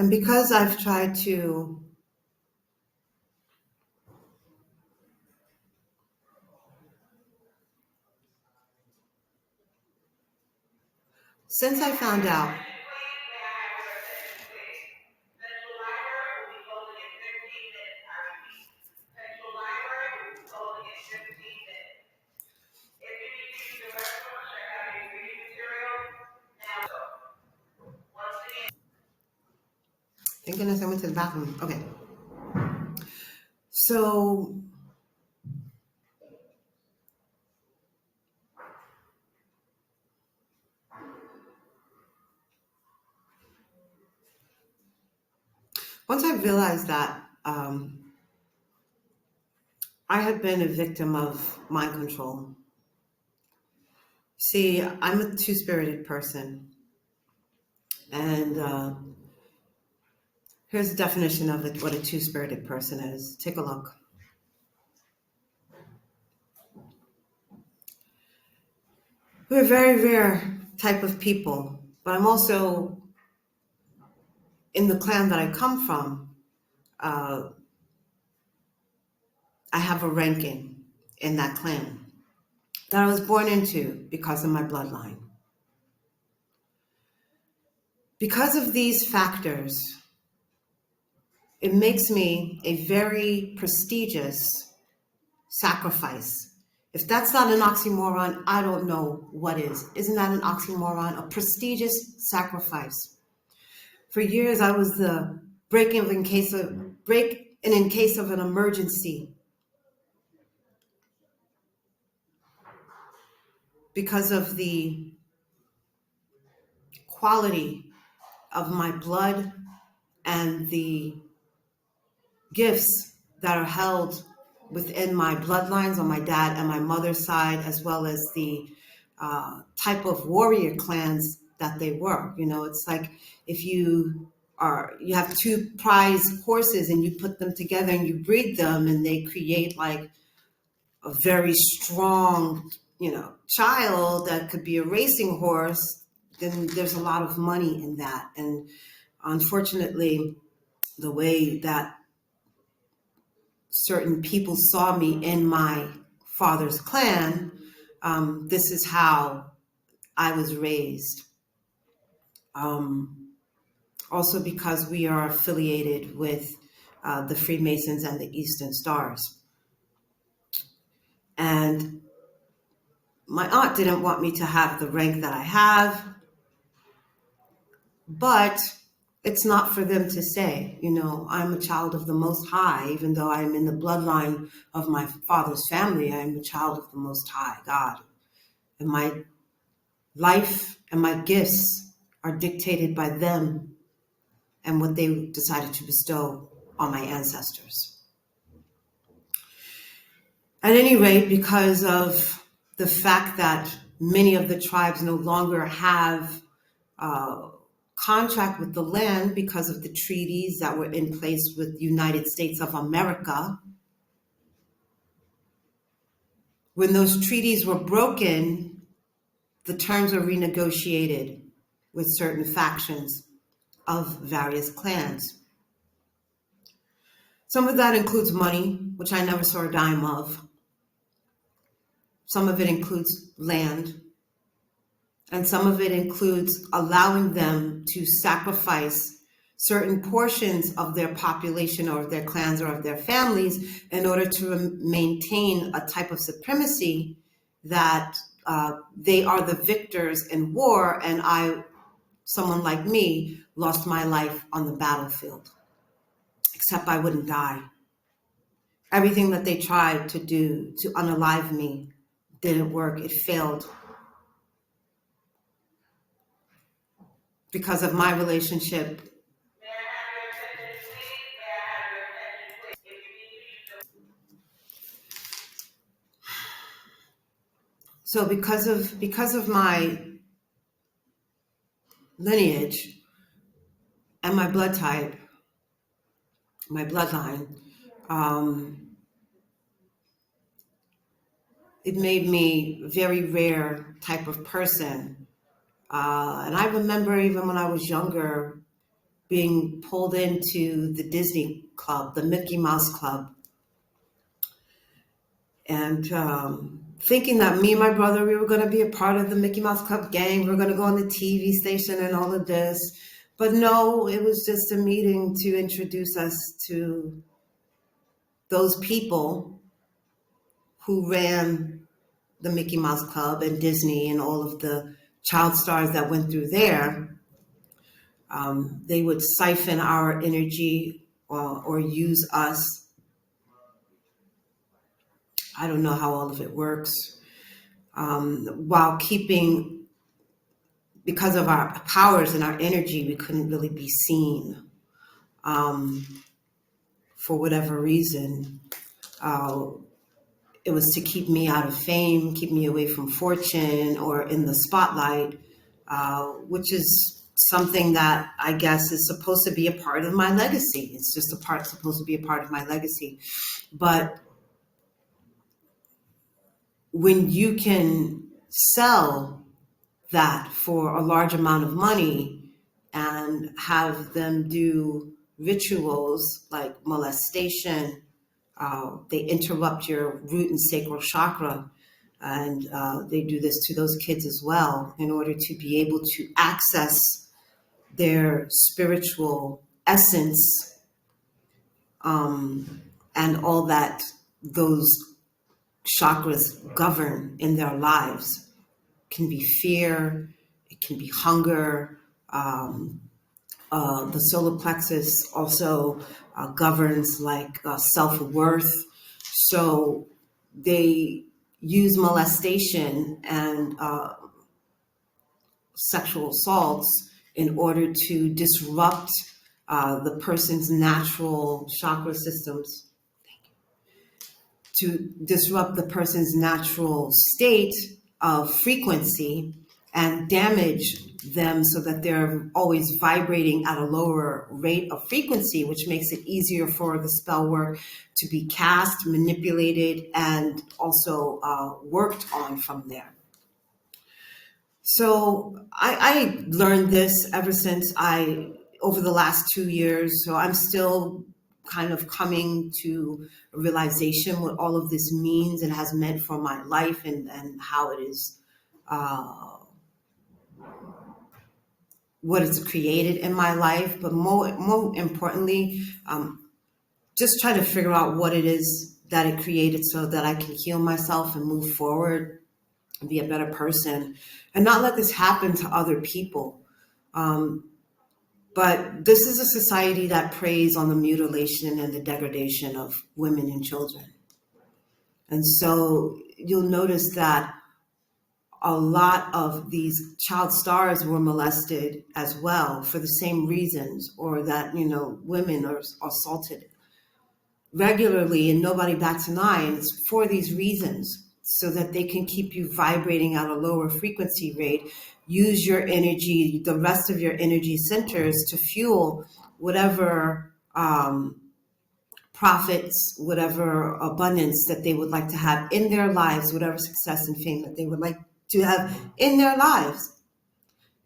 And because I've tried to since I found out thank goodness I went to the bathroom. Okay. So once I realized that I had been a victim of mind control. See, I'm a two-spirited person. And here's the definition of it, what a two-spirited person is. Take a look. We're a very rare type of people, but I'm also, in the clan that I come from, I have a ranking in that clan that I was born into because of my bloodline. Because of these factors, it makes me a very prestigious sacrifice. If that's not an oxymoron, I don't know what is. Isn't that an oxymoron? A prestigious sacrifice. For years, I was the break-in in case of an emergency. Because of the quality of my blood and the gifts that are held within my bloodlines on my dad and my mother's side, as well as the type of warrior clans that they were. You know, it's like if you have two prize horses and you put them together and you breed them and they create like a very strong, child that could be a racing horse, then there's a lot of money in that. And unfortunately, the way that certain people saw me in my father's clan, this is how I was raised. Also because we are affiliated with the Freemasons and the Eastern Stars. And my aunt didn't want me to have the rank that I have, but it's not for them to say. I'm a child of the Most High, even though I'm in the bloodline of my father's family. I'm a child of the Most High, God. And my life and my gifts are dictated by them and what they decided to bestow on my ancestors. At any rate, because of the fact that many of the tribes no longer have contract with the land because of the treaties that were in place with the United States of America. When those treaties were broken, the terms were renegotiated with certain factions of various clans. Some of that includes money, which I never saw a dime of. Some of it includes land. And some of it includes allowing them to sacrifice certain portions of their population or of their clans or of their families in order to maintain a type of supremacy that they are the victors in war, and someone like me, lost my life on the battlefield. Except I wouldn't die. Everything that they tried to do to unalive me didn't work. It failed. Because of my relationship because of my lineage and my blood type, my bloodline, it made me a very rare type of person. And I remember even when I was younger, being pulled into the Disney Club, the Mickey Mouse Club, and thinking that me and my brother, we were going to be a part of the Mickey Mouse Club gang. We were going to go on the TV station and all of this. But no, it was just a meeting to introduce us to those people who ran the Mickey Mouse Club and Disney and all of the child stars that went through there. They would siphon our energy or use us. I don't know how all of it works. While keeping, because of our powers and our energy, we couldn't really be seen for whatever reason. It was to keep me out of fame, keep me away from fortune or in the spotlight, which is something that I guess is supposed to be a part of my legacy. It's just supposed to be a part of my legacy. But when you can sell that for a large amount of money and have them do rituals like molestation, they interrupt your root and sacral chakra, and they do this to those kids as well in order to be able to access their spiritual essence and all that those chakras govern in their lives. It can be fear, it can be hunger. The solar plexus also governs like self-worth. So they use molestation and sexual assaults in order to disrupt the person's natural chakra systems, to disrupt the person's natural state of frequency and damage them so that they're always vibrating at a lower rate of frequency, which makes it easier for the spell work to be cast, manipulated, and also worked on from there. So I learned this ever since over the last 2 years. So I'm still kind of coming to a realization what all of this means and has meant for my life and how it is, what it's created in my life. But more importantly, just trying to figure out what it is that it created so that I can heal myself and move forward and be a better person and not let this happen to other people. But this is a society that preys on the mutilation and the degradation of women and children. And so you'll notice that a lot of these child stars were molested as well for the same reasons, or that, women are assaulted regularly and nobody bats an eye. And it's for these reasons, so that they can keep you vibrating at a lower frequency rate. Use your energy, the rest of your energy centers, to fuel whatever profits, whatever abundance that they would like to have in their lives, whatever success and fame that they would like to have in their lives,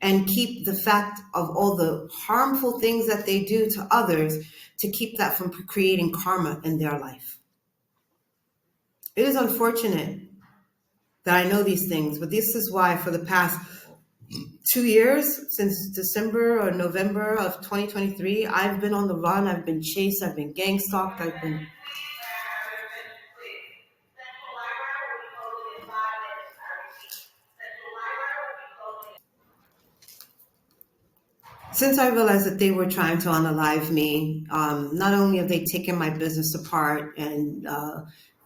and keep the fact of all the harmful things that they do to others, to keep that from creating karma in their life. It is unfortunate that I know these things, but this is why for the past 2 years, since December or November of 2023, I've been on the run. I've been chased. I've been gang stalked. Since I realized that they were trying to unalive me, not only have they taken my business apart and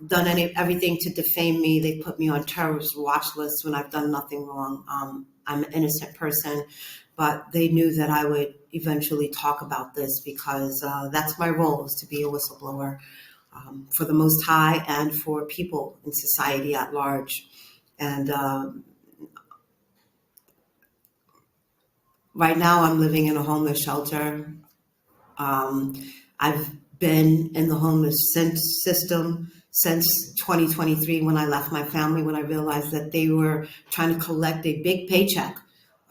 done everything to defame me, they put me on terrorist watch lists when I've done nothing wrong. I'm an innocent person, but they knew that I would eventually talk about this because that's my role, is to be a whistleblower for the Most High and for people in society at large. And right now I'm living in a homeless shelter. I've been in the homeless system since 2023, when I left my family, when I realized that they were trying to collect a big paycheck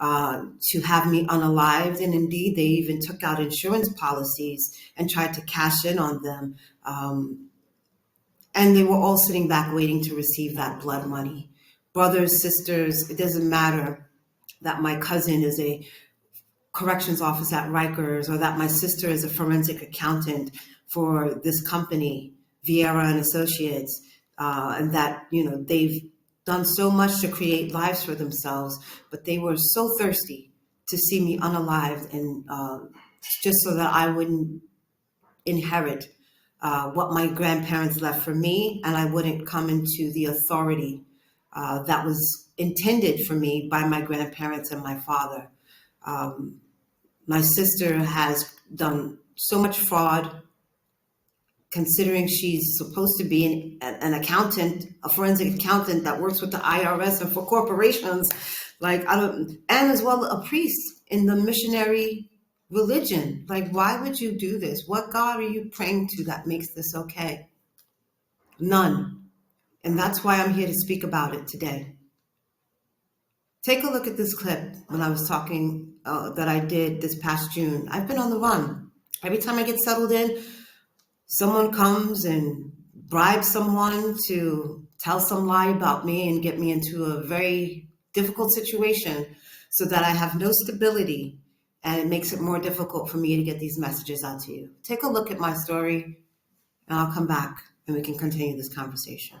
to have me unalived. And indeed, they even took out insurance policies and tried to cash in on them. And they were all sitting back waiting to receive that blood money. Brothers, sisters, it doesn't matter that my cousin is a corrections officer at Rikers, or that my sister is a forensic accountant for this company, Vieira and Associates, and that, they've done so much to create lives for themselves, but they were so thirsty to see me unalived, and just so that I wouldn't inherit what my grandparents left for me, and I wouldn't come into the authority that was intended for me by my grandparents and my father. My sister has done so much fraud, considering she's supposed to be an accountant, a forensic accountant that works with the IRS and for corporations, and as well a priest in the missionary religion. Why would you do this? What God are you praying to that makes this okay? None. And that's why I'm here to speak about it today. Take a look at this clip when I was talking that I did this past June. I've been on the run. Every time I get settled in, someone comes and bribes someone to tell some lie about me and get me into a very difficult situation so that I have no stability, and it makes it more difficult for me to get these messages out to you. Take a look at my story, and I'll come back and we can continue this conversation.